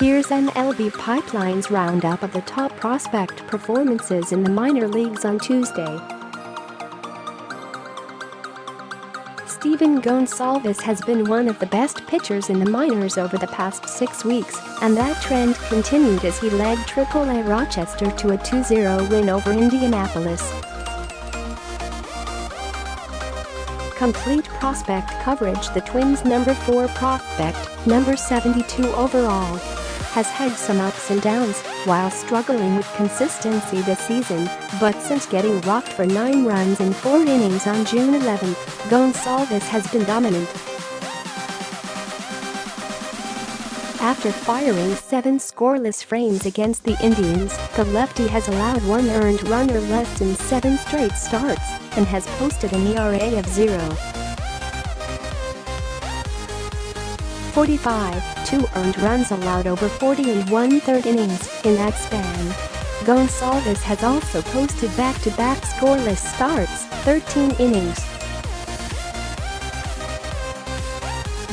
Here's MLB Pipeline's roundup of the top prospect performances in the minor leagues on Tuesday. Stephen Gonsalves has been one of the best pitchers in the minors over the past 6 weeks, and that trend continued as he led Triple-A Rochester to a 2-0 win over Indianapolis. Complete prospect coverage: the Twins' number 4 prospect, number 72 overall, has had some ups and downs while struggling with consistency this season, but since getting rocked for 9 runs in 4 innings on June 11, Gonsalves has been dominant. After firing 7 scoreless frames against the Indians, the lefty has allowed 1 earned run or less in 7 straight starts and has posted an ERA of 0.45, 2 earned runs allowed over 40 and 1/3 innings in that span. Gonsalves has also posted back-to-back scoreless starts, 13 innings.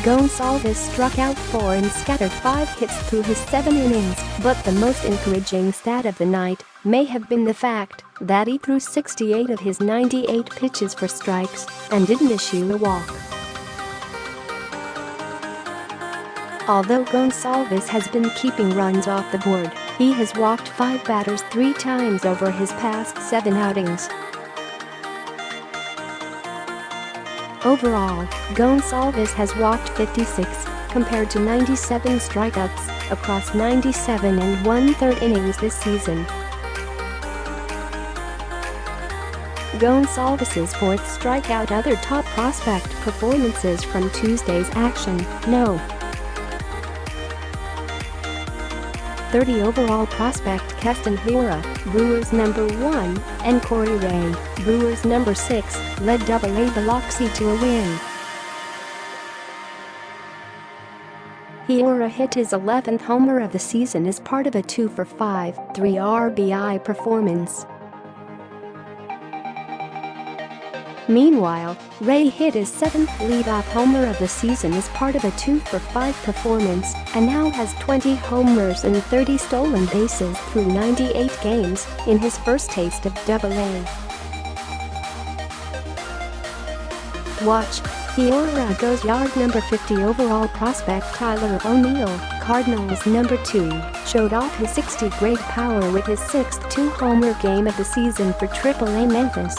Gonsalves struck out 4 and scattered 5 hits through his 7 innings, but the most encouraging stat of the night may have been the fact that he threw 68 of his 98 pitches for strikes and didn't issue a walk. Although Gonsalves has been keeping runs off the board, he has walked 5 batters 3 times over his past 7 outings. Overall, Gonsalves has walked 56, compared to 97 strikeouts, across 97 and 1/3 innings this season. Gonsalves' 4th strikeout. Other top prospect performances from Tuesday's action: No. 30 overall prospect Keston Hiura, Brewers number 1, and Corey Ray, Brewers number 6, led Double-A Biloxi to a win. Hiura hit his 11th homer of the season as part of a 2-for-5, 3-RBI performance. Meanwhile, Ray hit his 7th leadoff homer of the season as part of a 2-for-5 performance and now has 20 homers and 30 stolen bases through 98 games in his first taste of Double-A. Watch: Hiura goes yard. Number 50 overall prospect Tyler O'Neill, Cardinals number 2, showed off his 60-grade power with his 6th 2-homer game of the season for Triple-A Memphis.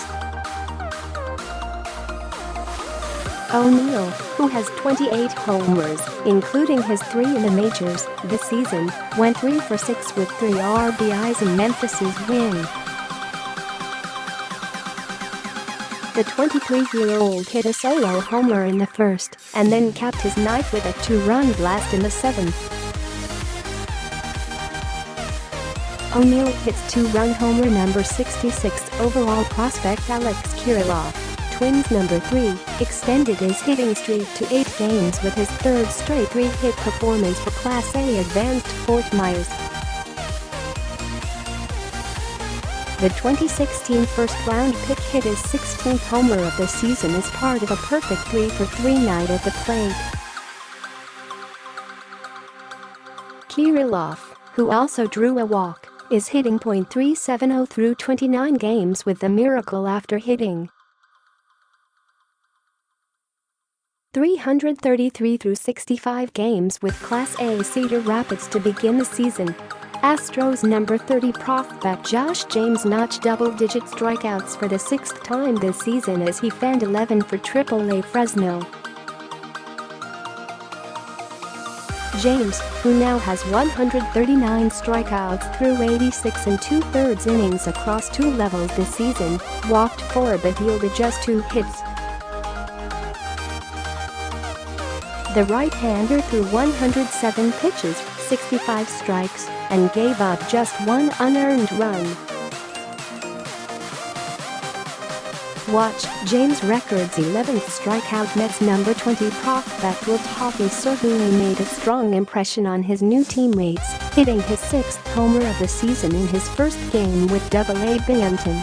O'Neill, who has 28 homers, including his 3 in the majors this season, went 3 for 6 with 3 RBIs in Memphis's win. The 23-year-old hit a solo homer in the first and then capped his night with a 2-run blast in the 7th. O'Neill hits 2-run homer. Number 66 overall prospect Alex Kirilloff, Twins number 3, extended his hitting streak to 8 games with his 3rd straight 3-hit performance for Class A advanced Fort Myers. The 2016 first-round pick hit his 16th homer of the season as part of a perfect 3-for-3 night at the plate. Kirilloff, who also drew a walk, is hitting .370 through 29 games with the miracle after hitting .333 through 65 games with Class A Cedar Rapids to begin the season. Astros number 30 prospect Josh James notched double-digit strikeouts for the 6th time this season as he fanned 11 for Triple-A Fresno. James, who now has 139 strikeouts through 86 and 2/3 innings across 2 levels this season, walked 4 but yielded just 2 hits. The right-hander threw 107 pitches, 65 strikes, and gave up just 1 unearned run. Watch: James records 11th strikeout. Mets number 20 prospect Will Toffee certainly made a strong impression on his new teammates, hitting his 6th homer of the season in his first game with Double-A Biloxi.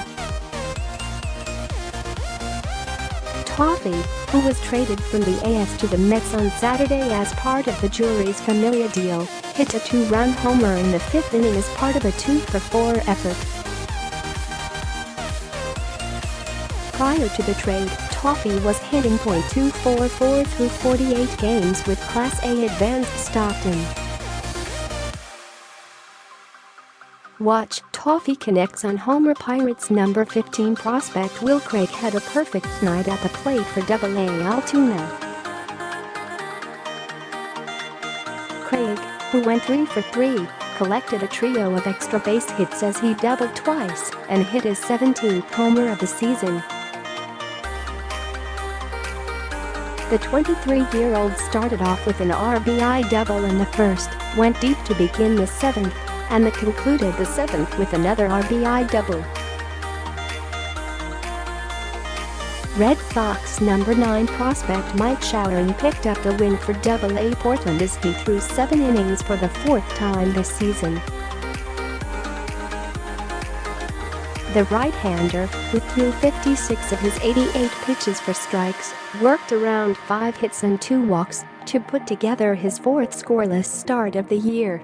Toffee, who was traded from the AS to the Mets on Saturday as part of the Jury's Familia deal, hit a 2-run homer in the 5th inning as part of a 2-for-4 effort. Prior to the trade, Toffee was hitting .244 through 48 games with Class A Advanced Stockton. Watch, Toffee connects on homer. Pirates number 15 prospect Will Craig had a perfect night at the plate for Double-A Altoona. Craig, who went 3 for 3, collected a trio of extra base hits as he doubled twice and hit his 17th homer of the season. The 23-year-old started off with an RBI double in the 1st, went deep to begin the 7th, and concluded the 7th with another RBI double. Red Sox number 9 prospect Mike Shawaryn picked up the win for Double-A Portland as he threw 7 innings for the 4th time this season. The right-hander, who threw 56 of his 88 pitches for strikes, worked around 5 hits and 2 walks to put together his 4th scoreless start of the year.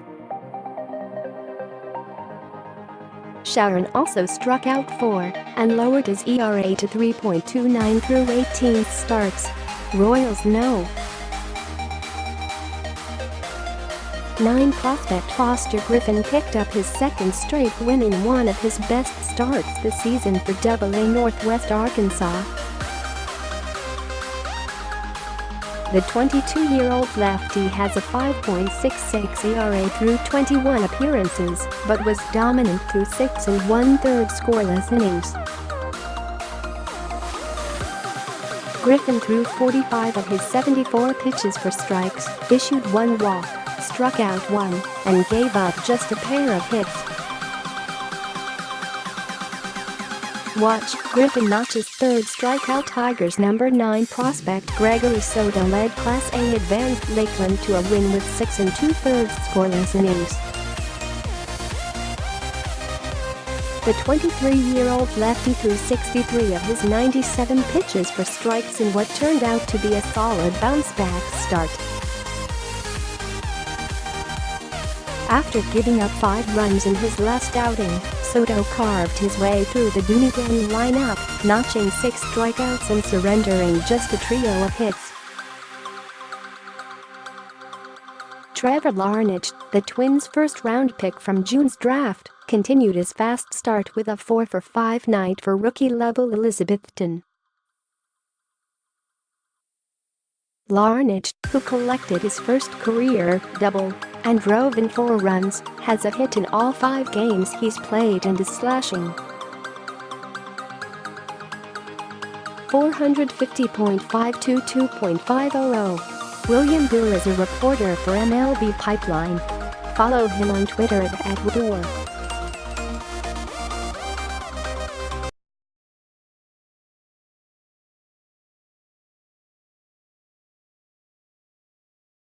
Shawaryn also struck out 4 and lowered his ERA to 3.29 through 18 starts. Royals No. 9 prospect Foster Griffin picked up his 2nd straight win in one of his best starts this season for Double-A Northwest Arkansas. The 22-year-old lefty has a 5.66 ERA through 21 appearances, but was dominant through 6 1/3 scoreless innings. Griffin threw 45 of his 74 pitches for strikes, issued 1 walk, struck out 1, and gave up just a pair of hits. Watch, Griffin notches 3rd strikeout. Tigers number 9 prospect Gregory Soto led Class A Advanced Lakeland to a win with 6 2/3 scoreless innings. The 23-year-old lefty threw 63 of his 97 pitches for strikes in what turned out to be a solid bounce-back start. After giving up 5 runs in his last outing, Soto carved his way through the Dunedin lineup, notching 6 strikeouts and surrendering just a trio of hits. Trevor Larnach, the Twins' first-round pick from June's draft, continued his fast start with a 4-for-5 night for rookie Lovell Elizabethton. Larnach, who collected his first career double and drove in 4 runs, has a hit in all 5 games he's played and is slashing .450.522.500. William Brewer is a reporter for MLB Pipeline. Follow him on Twitter @Woodor.